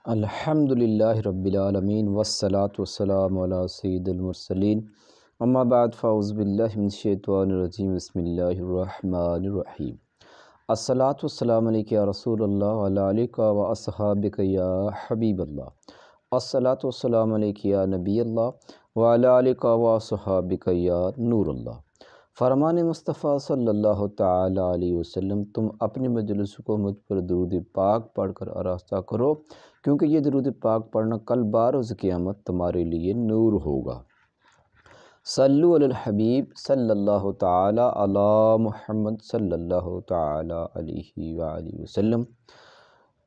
الحمدللہ رب العالمین والصلاة والسلام علی سید المرسلین اما بعد فاعوذ باللہ من الشیطان الرجیم بسم اللہ الرحمن الرحیم الصلاة والسلام علیک یا رسول اللہ وعلی آلک و اصحابک یا حبیب اللہ الصلاة والسلام علیک یا نبی اللہ وعلی آلک و اصحابک یا نور اللہ۔ فرمان مصطفیٰ صلی اللہ تعالی علیہ وسلم، تم اپنی مجلس کو مجھ پر درود پاک پڑھ کر آراستہ کرو، کیونکہ یہ درود پاک پڑھنا کل بروز قیامت تمہارے لیے نور ہوگا۔ صلو علی الحبیب صلی اللہ تعالی علی محمد صلی اللہ تعالی علیہ وآلہ وسلم۔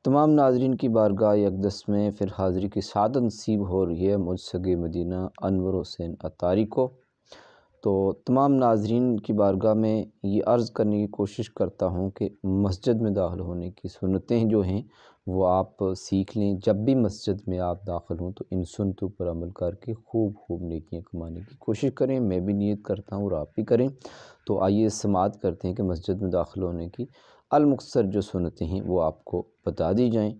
تمام ناظرین کی بارگاہ اقدس میں پھر حاضری کی سعادت نصیب ہو رہی ہے مجھ سگے مدینہ انور حسین عطاری کو۔ تو تمام ناظرین کی بارگاہ میں یہ عرض کرنے کی کوشش کرتا ہوں کہ مسجد میں داخل ہونے کی سنتیں جو ہیں وہ آپ سیکھ لیں۔ جب بھی مسجد میں آپ داخل ہوں تو ان سنتوں پر عمل کر کے خوب نیکیاں کمانے کی کوشش کریں۔ میں بھی نیت کرتا ہوں اور آپ بھی کریں۔ تو آئیے سماعت کرتے ہیں کہ مسجد میں داخل ہونے کی المختصر جو سنتیں ہیں وہ آپ کو بتا دی جائیں۔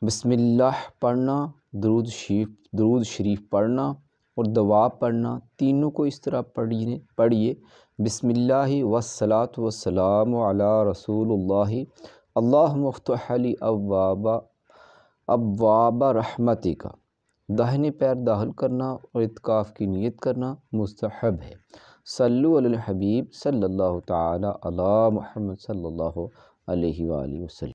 بسم اللہ پڑھنا، درود شریف پڑھنا اور دعا پڑھنا، تینوں کو اس طرح پڑھیے۔ بسم اللہ والصلاة والسلام علی رسول اللہ، اللہم افتح لی ابواب رحمتک۔ داہنے پیر داخل کرنا اور اعتکاف کی نیت کرنا مستحب ہے۔ صلو علی الحبیب صلی اللہ تعالی علی محمد صلی اللہ علیہ وآلہ وسلم۔